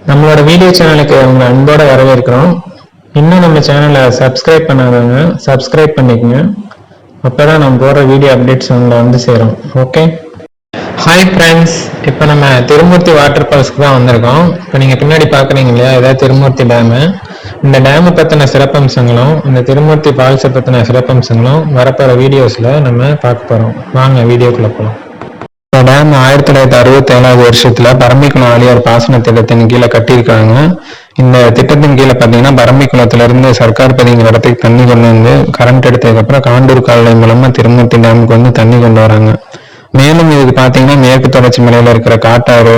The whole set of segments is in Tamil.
நம்மளோட வீடியோ சேனலுக்கு உங்களை அன்போட வரவேற்கிறோம். இன்னும் நம்ம சேனலை சப்ஸ்கிரைப் பண்ணாதவங்க சப்ஸ்கிரைப் பண்ணிக்கோங்க. அப்போதான் நம்ம போடுற வீடியோ அப்டேட்ஸ் உங்களை வந்து சேரும். Okay, hi friends. இப்போ நம்ம திருமூர்த்தி வாட்டர் ஃபால்ஸ்க்கு தான் வந்திருக்கோம். இப்போ நீங்கள் பின்னாடி பார்க்குறீங்க இல்லையா, இதான் திருமூர்த்தி டேமு. இந்த டேமை பற்றின சிறப்பம்சங்களும் இந்த திருமூர்த்தி ஃபால்ஸை பற்றின சிறப்பம்சங்களும் வரப்போகிற வீடியோஸில் நம்ம பார்க்க போகிறோம். வாங்க வீடியோக்குள்ளே போகலாம். இந்த டேம் 1967 வருஷத்துல பரம்பிக்குளம் ஆழியார் பாசன திட்டத்தின் கீழே கட்டியிருக்காங்க. இந்த திட்டத்தின் கீழே பார்த்தீங்கன்னா பரம்பிக்குளத்துல இருந்து சர்க்கார் பதிங்கிற இடத்துக்கு தண்ணி கொண்டு வந்து கரண்ட் எடுத்ததுக்கு அப்புறம் காண்டூர் கால்வாய் மூலமா திருமூர்த்தி டேமுக்கு வந்து தண்ணி கொண்டு வராங்க. மேலும் இதுக்கு பார்த்தீங்கன்னா மேற்கு தொடர்ச்சி மலையில இருக்கிற காட்டாறு,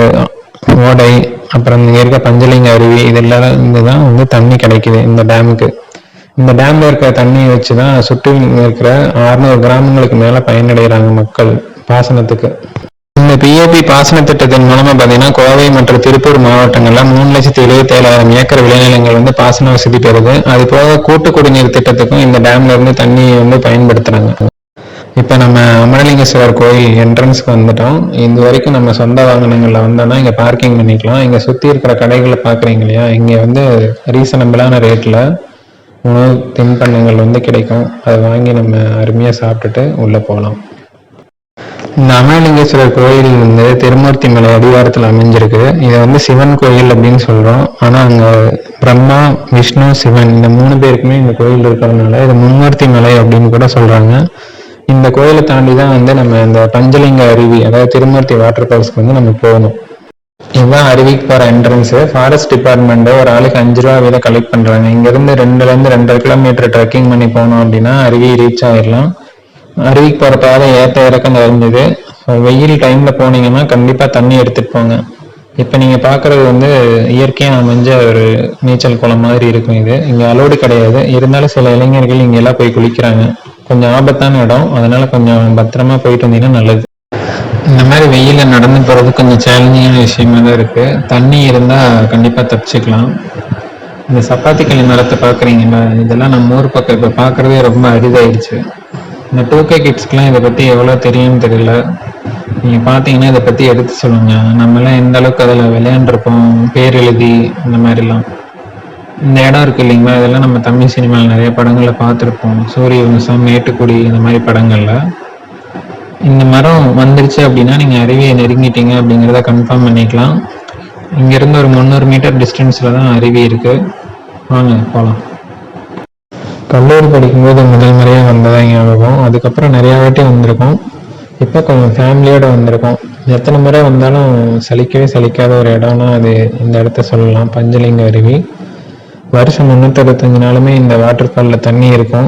ஓடை, அப்புறம் இங்க இருக்க பஞ்சலிங்க அருவி இதெல்லாம் இதுதான் வந்து தண்ணி கிடைக்குது இந்த டேமுக்கு. இந்த டேம்ல இருக்கிற தண்ணியை வச்சுதான் சுற்றி இருக்கிற 600 கிராமங்களுக்கு மேல பயனடைகிறாங்க மக்கள் பாசனத்துக்கு. இந்த பிஏபி பாசன திட்டத்தின் மூலமா பாத்தீங்கன்னா கோவை மற்றும் திருப்பூர் மாவட்டங்கள்ல 3,77,000 ஏக்கர் விளைநிலங்கள் வந்து பாசன வசதி பெறுது. அது போக கூட்டு குடிநீர் திட்டத்துக்கும் இந்த டேம்ல இருந்து தண்ணியை வந்து பயன்படுத்துறாங்க. இப்ப நம்ம அமரலிங்கேஸ்வரர் கோயில் என்ட்ரன்ஸ்க்கு வந்துட்டோம். இது வரைக்கும் நம்ம சொந்த வாகனங்கள்ல வந்தோம்னா இங்க பார்க்கிங் பண்ணிக்கலாம். இங்க சுத்தி இருக்கிற கடைகளை பாக்குறீங்க இல்லையா, இங்க வந்து ரீசனபிளான ரேட்ல உணவு தின்பண்டங்கள் வந்து கிடைக்கும். அதை வாங்கி நம்ம அருமையா சாப்பிட்டுட்டு உள்ள போகலாம். இந்த அமரலிங்கேஸ்வரர் கோயில் வந்து திருமூர்த்தி மலை அடிவாரத்தில் அமைஞ்சிருக்கு. இதை வந்து சிவன் கோயில் அப்படின்னு சொல்றோம். ஆனா அங்க பிரம்மா, விஷ்ணு, சிவன் இந்த 3 பேருக்குமே இந்த கோயில் இருக்கிறதுனால இது மும்மூர்த்தி மலை அப்படின்னு கூட சொல்றாங்க. இந்த கோயிலை தாண்டி தான் வந்து நம்ம இந்த பஞ்சலிங்க அருவி, அதாவது திருமூர்த்தி வாட்டர் ஃபால்ஸ்க்கு வந்து நம்ம போகணும். இதுதான் அருவிக்கு போற என்ட்ரன்ஸ். ஃபாரஸ்ட் டிபார்ட்மெண்ட் ஒரு ஆளுக்கு 5 ரூபா வீத கலெக்ட் பண்றாங்க. இங்க இருந்து 2ல இருந்து 2.5 கிலோமீட்டர் ட்ரெக்கிங் பண்ணி போனோம் அப்படின்னா அருவி ரீச் ஆயிடலாம். அருவிக்கு போற பாதை ஏற்ற இறக்கம் நிறைஞ்சது. வெயில் டைம்ல போனீங்கன்னா கண்டிப்பா தண்ணி எடுத்துட்டு போங்க. இப்ப நீங்க பாக்குறது வந்து இயற்கையா அமைஞ்ச ஒரு நீச்சல் குளம் மாதிரி இருக்கும். இது இங்க அலோடு கிடையாது. இருந்தாலும் சில இளைஞர்கள் இங்க எல்லாம் போய் குளிக்கிறாங்க. கொஞ்சம் ஆபத்தான இடம், அதனால கொஞ்சம் பத்திரமா போயிட்டு வந்தீங்கன்னா நல்லது. இந்த மாதிரி வெயில நடந்து போறது கொஞ்சம் சேலஞ்சிங்கான விஷயமா தான் இருக்கு. தண்ணி இருந்தா கண்டிப்பா தப்பிச்சுக்கலாம். இந்த சப்பாத்தி களி மரத்தை பாக்குறீங்களா, இதெல்லாம் நம்ம ஊர் பக்கம் இப்ப பாக்குறதே ரொம்ப அரிதாயிடுச்சு. இந்த 2K கிட்ஸ்க்குலாம் இதை பத்தி எவ்வளவு தெரியும்னு தெரியல. நீங்க பாத்தீங்கன்னா இதை பத்தி எடுத்து சொல்லுங்க. நம்ம எல்லாம் எந்த அளவுக்கு அதுல விளையாண்டுருப்போம், பேர் எழுதி இந்த மாதிரிலாம். இந்த இடம் இருக்கு இல்லைங்களா, இதெல்லாம் நம்ம தமிழ் சினிமாவில் நிறைய படங்கள்ல பார்த்துருப்போம். சூரிய வம்சம், மேட்டுக்குடி இந்த மாதிரி படங்கள்ல. இந்த மரம் வந்துருச்சு அப்படின்னா நீங்க அருவியை நெருங்கிட்டீங்க அப்படிங்கிறத கன்ஃபார்ம் பண்ணிக்கலாம். இங்க இருந்து ஒரு 300 மீட்டர் டிஸ்டன்ஸ்ல தான் அருவி இருக்கு. வாங்க போலாம். கல்லூரி படிக்கும்போது முதல் முறையாக வந்ததா ஞாபகம். அதுக்கப்புறம் நிறையா வாட்டி வந்திருக்கோம். இப்போ கொஞ்சம் ஃபேமிலியோட வந்திருக்கோம். எத்தனை முறை வந்தாலும் சலிக்கவே சலிக்காத ஒரு இடம்னா அது இந்த இடத்த சொல்லலாம், பஞ்சலிங்க அருவி. வருஷம் 365 நாளுமே இந்த வாட்டர் ஃபாலில் தண்ணி இருக்கும்.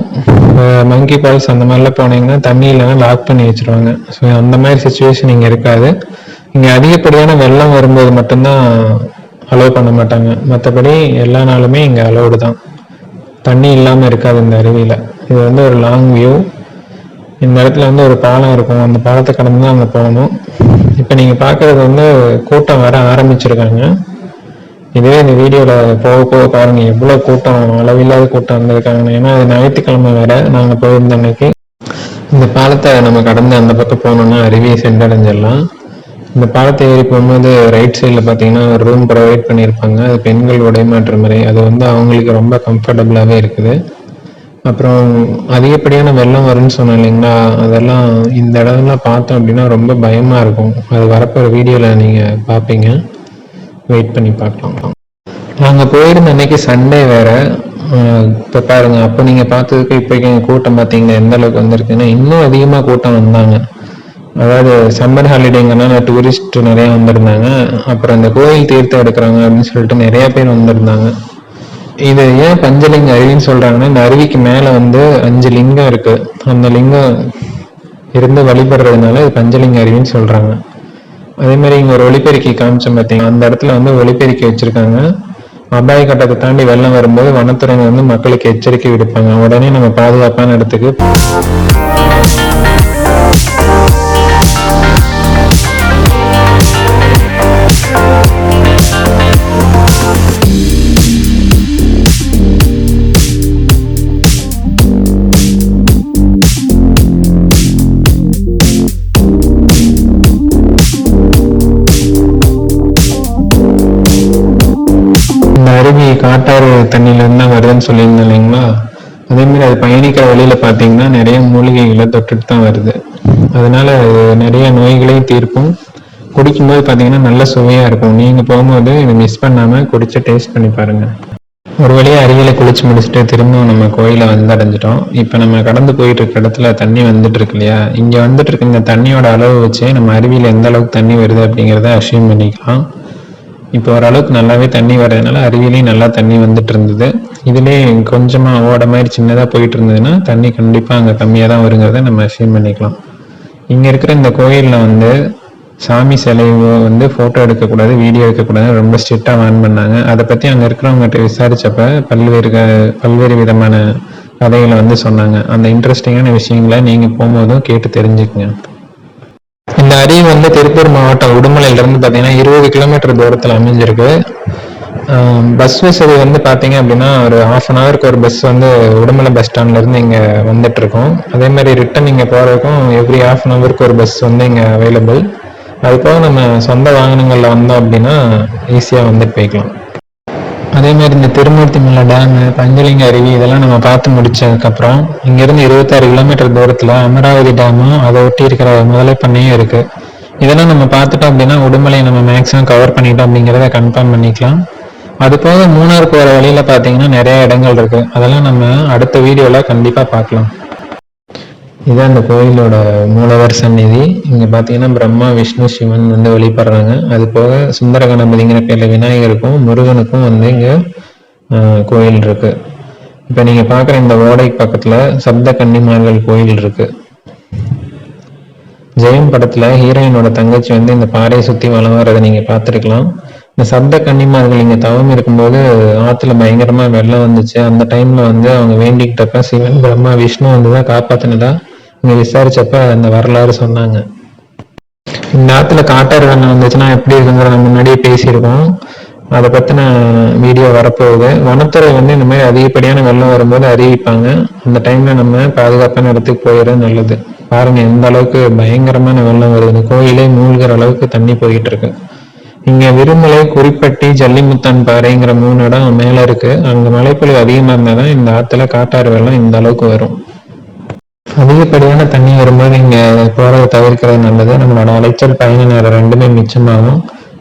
மங்கி ஃபால்ஸ் அந்த மாதிரிலாம் போனீங்கன்னா தண்ணி இல்லைன்னா லாக் பண்ணி வச்சிருவாங்க. ஸோ அந்த மாதிரி சுச்சுவேஷன் இங்கே இருக்காது. இங்கே அதிகப்படியான வெள்ளம் வரும்போது மட்டும்தான் அலோவ் பண்ண மாட்டாங்க. மற்றபடி எல்லா நாளுமே இங்கே அலோடு தான். தண்ணி இல்லாமல் இருக்காது இந்த அருவியில். இது வந்து ஒரு லாங் வியூ. இந்த இடத்துல வந்து ஒரு பாலம் இருக்கும். அந்த பாலத்தை கடந்து தான் அங்கே போகணும். இப்போ நீங்கள் பார்க்குறது வந்து கூட்டம் வர ஆரம்பிச்சிருக்காங்க. இதுவே இந்த வீடியோவில் போக போக பாருங்க எவ்வளோ கூட்டம், அளவில்லாத கூட்டம் வந்திருக்காங்க. ஏன்னா அது ஞாயிற்றுக்கிழமை வேற நாங்கள் போயிருந்த அன்னைக்கு. இந்த பாலத்தை நம்ம கடந்து அந்த பக்கம் போனோம்னா அருவியை சென்றடைஞ்சிடலாம். இந்த பாலத்தை ஏறி போகும்போது ரைட் சைடில் பார்த்தீங்கன்னா ஒரு ரூம் ப்ரொவைட் பண்ணியிருப்பாங்க. அது பெண்கள் உடைமாற்ற முறை. அது வந்து அவங்களுக்கு ரொம்ப கம்ஃபர்டபுளாகவே இருக்குது. அப்புறம் அதிகப்படியான வெள்ளம் வரும்னு சொன்னோம் இல்லைங்களா, அதெல்லாம் இந்த இடம்லாம் பார்த்தோம் அப்படின்னா ரொம்ப பயமாக இருக்கும். அது வரப்போகிற வீடியோவில் நீங்கள் பார்ப்பீங்க. வெயிட் பண்ணி பார்க்கலாம். நாங்கள் போயிருந்த அன்னைக்கு சண்டே வேற. இப்போ பாருங்க, அப்போ நீங்கள் பார்த்ததுக்கு இப்போ கூட்டம் பார்த்தீங்கன்னா எந்த அளவுக்கு வந்திருக்குன்னா இன்னும் அதிகமாக கூட்டம் வந்தாங்க. அதாவது சம்மர் ஹாலிடேங்கன்னா டூரிஸ்ட் நிறைய வந்திருந்தாங்க. அப்புறம் இந்த கோயில் தீர்த்தம் எடுக்கிறாங்க அப்படின்னு சொல்லிட்டு நிறைய பேர் வந்திருந்தாங்க. இது ஏன் பஞ்சலிங்க அருவின்னு சொல்றாங்கன்னா, இந்த அருவிக்கு மேல வந்து 5 லிங்கம் இருக்கு. அந்த லிங்கம் இருந்து வழிபடுறதுனால இது பஞ்சலிங்க அருவின்னு சொல்றாங்க. அதே மாதிரி இங்க ஒரு ஒளிப்பெருக்கி காமிச்சோம் பார்த்தீங்கன்னா, அந்த இடத்துல வந்து ஒளிப்பெருக்கி வச்சிருக்காங்க. அபாய கட்டத்தை தாண்டி வெள்ளம் வரும்போது வனத்துறையினர் வந்து மக்களுக்கு எச்சரிக்கை விடுப்பாங்க. உடனே நம்ம பாதுகாப்பான இடத்துக்கு இந்த அருவி காட்டாறு தண்ணியிலேருந்து தான் வருதுன்னு சொல்லியிருந்தேன் இல்லைங்களா, அதேமாதிரி அது பயணிக்கிற வழியில் பார்த்தீங்கன்னா நிறைய மூலிகைகளை தொட்டுட்டு தான் வருது. அதனால அது நிறைய நோய்களையும் தீர்க்கும். குடிக்கும்போது பார்த்தீங்கன்னா நல்ல சுவையாக இருக்கும். நீங்கள் போகும்போது இதை மிஸ் பண்ணாமல் குடிச்சு டேஸ்ட் பண்ணி பாருங்கள். ஒரு வழியாக அருவியில் குளிச்சு முடிச்சுட்டு திரும்பவும் நம்ம கோயிலை வந்து அடைஞ்சிட்டோம். இப்போ நம்ம கடந்து போயிட்டு இருக்க இடத்துல தண்ணி வந்துட்டு இருக்கு இல்லையா, இங்கே வந்துட்டு இருக்க இந்த தண்ணியோட அளவு வச்சு நம்ம அருவியில் எந்த அளவுக்கு தண்ணி வருது அப்படிங்கிறத அஷ்யூம் பண்ணிக்கலாம். இப்போ ஓரளவுக்கு நல்லாவே தண்ணி வர்றதுனால அருவியிலையும் நல்லா தண்ணி வந்துட்டு இருந்தது. இதுலேயே கொஞ்சமாக ஓட மாதிரி சின்னதாக போயிட்டு இருந்ததுன்னா தண்ணி கண்டிப்பாக அங்கே கம்மியாக தான் வருங்கிறத நம்ம அஷ்யூம் பண்ணிக்கலாம். இங்கே இருக்கிற இந்த கோயிலில் வந்து சாமி சிலையை வந்து ஃபோட்டோ எடுக்கக்கூடாது, வீடியோ எடுக்கக்கூடாது ரொம்ப ஸ்ட்ரிக்டாக வார்ன் பண்ணாங்க. அதை பற்றி அங்கே இருக்கிறவங்ககிட்ட விசாரித்தப்ப பல்வேறு விதமான கதைகளை வந்து சொன்னாங்க. அந்த இன்ட்ரெஸ்டிங்கான விஷயங்களை நீங்கள் போகும்போதும் கேட்டு தெரிஞ்சுக்குங்க. இந்த அருவி வந்து திருப்பூர் மாவட்டம் உடுமலையிலேருந்து பார்த்தீங்கன்னா 20 கிலோமீட்டர் தூரத்தில் அமைஞ்சிருக்கு. பஸ் வசதி வந்து பார்த்தீங்க அப்படின்னா ஒரு 1/2 அன் ஹவருக்கு ஒரு பஸ் வந்து உடுமலை பஸ் ஸ்டாண்ட்லேருந்து இங்கே வந்துட்டு இருக்கோம். அதே மாதிரி ரிட்டன் இங்கே போகிறதுக்கும் எவ்ரி 1/2 அன் ஹவருக்கு ஒரு பஸ் வந்து இங்கே அவைலபிள். அது போக நம்ம சொந்த வாகனங்களில் வந்தோம் அப்படின்னா ஈஸியாக வந்துட்டு போய்க்கலாம். அதே மாதிரி இந்த திருமூர்த்திமலை டேமு, பஞ்சலிங்க அருவி இதெல்லாம் நம்ம பார்த்து முடிச்சதுக்கப்புறம் இங்கேருந்து 26 கிலோமீட்டர் தூரத்தில் அமராவதி டேமும் அதை ஒட்டி இருக்கிற முதலை பண்ணையும் இருக்குது. இதெல்லாம் நம்ம பார்த்துட்டோம் அப்படின்னா உடுமலை நம்ம மேக்ஸிமம் கவர் பண்ணிட்டோம் அப்படிங்கிறத கன்ஃபார்ம் பண்ணிக்கலாம். அது போக மூணாறு போகிற வழியில் பார்த்தீங்கன்னா நிறைய இடங்கள் இருக்குது. அதெல்லாம் நம்ம அடுத்த வீடியோவில் கண்டிப்பாக பார்க்கலாம். இதுதான் அந்த கோயிலோட மூலவர் சந்நிதி. இங்கே பார்த்தீங்கன்னா பிரம்மா, விஷ்ணு, சிவன் வந்து வழிபடுறாங்க. அது போக சுந்தர கணபதிங்கிற பேரில் விநாயகருக்கும் முருகனுக்கும் வந்து இங்கே கோயில் இருக்கு. இப்போ நீங்கள் பார்க்குற இந்த ஓடை பக்கத்தில் சப்த கன்னிமார்கள் கோயில் இருக்கு. ஜெயம் படத்தில் ஹீரோயினோட தங்கச்சி வந்து இந்த பாறையை சுற்றி வளம் வர்றதை நீங்கள் பார்த்துருக்கலாம். இந்த சப்த கன்னிமார்கள் இங்கே தவம் இருக்கும்போது ஆற்றுல பயங்கரமாக வெள்ளம் வந்துச்சு. அந்த டைமில் வந்து அவங்க வேண்டிக்கிட்டப்ப சிவன், பிரம்மா, விஷ்ணு வந்து தான் காப்பாற்றினதா இங்கே விசாரிச்சப்ப அந்த வரலாறு சொன்னாங்க. இந்த ஆற்றுல காட்டாறு வெள்ளம் வந்துச்சுன்னா எப்படி இருக்குங்கிறத முன்னாடியே பேசியிருக்கோம். அதை பற்றின வீடியோ வரப்போகுது. வனத்துறை வந்து இந்த மாதிரி அதிகப்படியான வெள்ளம் வரும்போது அறிவிப்பாங்க. அந்த டைமில் நம்ம பாதுகாப்பான இடத்துக்கு போயிடுறது நல்லது. பாருங்கள் எந்த அளவுக்கு பயங்கரமான வெள்ளம் வருது. கோயிலே மூழ்கிற அளவுக்கு தண்ணி போயிட்டு இருக்கு. இங்கே விருமலை, குறிப்பட்டி, ஜல்லிமுத்தான் பாறைங்கிற 3 இடம் மேலே இருக்கு. அங்கே மழைப்பொழிவு அதிகமாக இருந்தால் தான் இந்த ஆற்றுல காட்டாறு வெள்ளம் இந்த அளவுக்கு வரும். அதிகப்படியான தண்ணி வரும்போது இங்கே போகிறத தவிர்க்கிறது நல்லது. நம்மளோட அலைச்சல், பயண நேரம் ரெண்டுமே மிச்சமாகும்.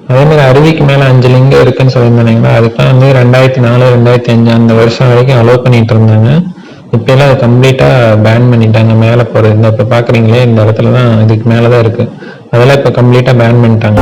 அதே மாதிரி அருவிக்கு மேலே 5 லிங்கம் இருக்குன்னு சொல்லியிருந்தாங்களா, அதுக்கெல்லாம் வந்து 2004, 2005 அந்த வருஷம் வரைக்கும் அலோவ் பண்ணிட்டு இருந்தாங்க. இப்போலாம் அதை கம்ப்ளீட்டாக பேன் பண்ணிட்டாங்க மேலே போகிறது. இந்த இப்போ பார்க்குறீங்களே இந்த இடத்துல தான் இதுக்கு மேலே தான் இருக்குது. அதெல்லாம் இப்போ கம்ப்ளீட்டாக பேன் பண்ணிட்டாங்க.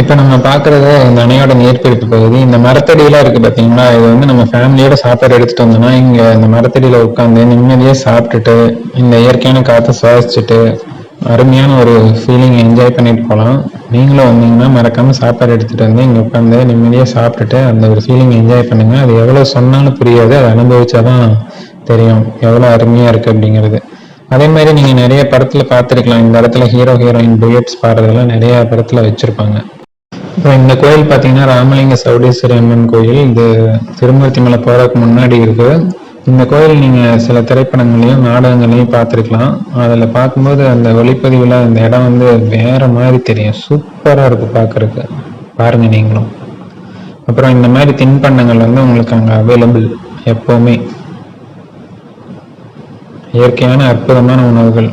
இப்போ நம்ம பார்க்குறது இந்த அணையோட நீர்பிடிப்பு பகுதி. இந்த மரத்தடியெல்லாம் இருக்குது பார்த்தீங்களா, இது வந்து நம்ம ஃபேமிலியோட சாப்பாடு எடுத்துகிட்டு வந்தோம்னா இங்கே இந்த மரத்தடியில் உட்காந்து நிம்மதியாக சாப்பிட்டுட்டு இந்த இயற்கையான காற்றை சுவாசிச்சுட்டு அருமையான ஒரு ஃபீலிங் என்ஜாய் பண்ணிட்டு போகலாம். நீங்களும் வந்தீங்கன்னா மறக்காமல் சாப்பாடு எடுத்துகிட்டு வந்து இங்கே உட்காந்து நிம்மதியாக சாப்பிட்டுட்டு அந்த ஒரு ஃபீலிங் என்ஜாய் பண்ணுங்கள். அது எவ்வளோ சொன்னாலும் புரியாது, அதை அனுபவிச்சாதான் தெரியும் எவ்வளோ அருமையாக இருக்குது அப்படிங்கிறது. அதே மாதிரி நீங்கள் நிறைய படத்தில் பார்த்துருக்கலாம், இந்த இடத்துல ஹீரோ ஹீரோயின் டூயட்ஸ் பாடுறதெல்லாம் நிறைய படத்தில் வச்சுருப்பாங்க. இப்போ இந்த கோயில் பார்த்தீங்கன்னா ராமலிங்க சௌடேஸ்வரி அம்மன் கோயில். இது திருமூர்த்திமலை போகிறதுக்கு முன்னாடி இருக்குது. இந்த கோயில் நீங்கள் சில திரைப்படங்களையும் நாடகங்களையும் பார்த்துருக்கலாம். அதில் பார்க்கும்போது அந்த ஒளிப்பதிவில் அந்த இடம் வந்து வேறு மாதிரி தெரியும். சூப்பராக இருக்குது பார்க்குறதுக்கு. பாருங்கள் நீங்களும். அப்புறம் இந்த மாதிரி தின்பண்டங்கள் வந்து உங்களுக்கு அங்கே அவைலபிள் எப்போவுமே. இயற்கையான அற்புதமான உணவுகள்.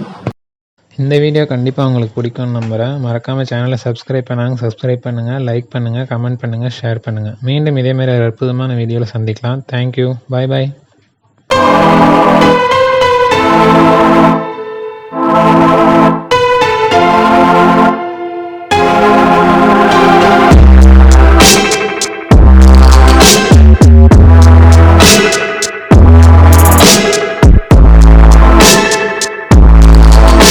இந்த வீடியோ கண்டிப்பாக உங்களுக்கு பிடிக்கும்னு நம்புகிறேன். மறக்காமல் சேனலை சப்ஸ்கிரைப் பண்ணுங்கள், லைக் பண்ணுங்கள், கமெண்ட் பண்ணுங்கள், ஷேர் பண்ணுங்கள். மீண்டும் இதே மாதிரி ஒரு அற்புதமான வீடியோவில் சந்திக்கலாம். தேங்க்யூ. பாய் பாய்.